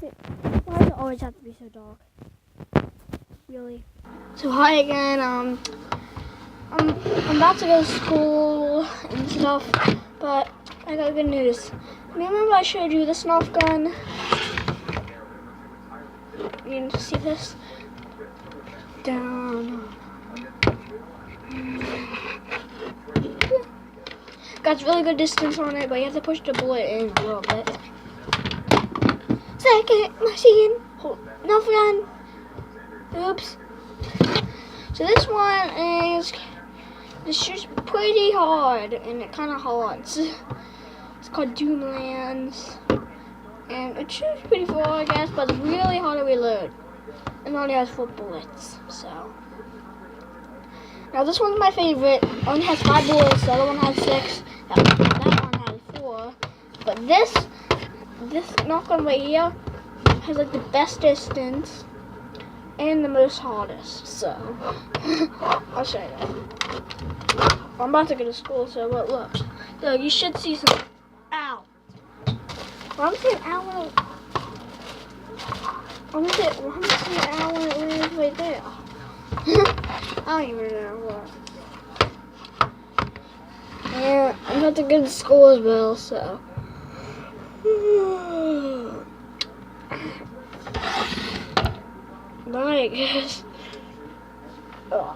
Why does it always have to be so dark? Really? So hi again. I'm about to go to school and stuff, but I got good news. Remember I showed you this nerf gun? You can see this down. Got really good distance on it, but you have to push the bullet in a little bit. Second machine, nerf gun. Oops. So this one is, it shoots pretty hard, and it kind of haunts. It's called Doomlands, and it shoots pretty far, I guess, but it's really hard to reload. It only has 4 bullets, so. Now this one's my favorite. It only has 5 bullets, the other one has 6, that one has 4. But this nerf gun right here has like the best distance and the most hardest, so I'll show you that. I'm about to go to school, so look. So you should see some. Ow! I'm saying ow. I'm saying ow when it lands right there. I don't even know what. Yeah, I'm about to go to school as well, so. Bye, guys. Oh.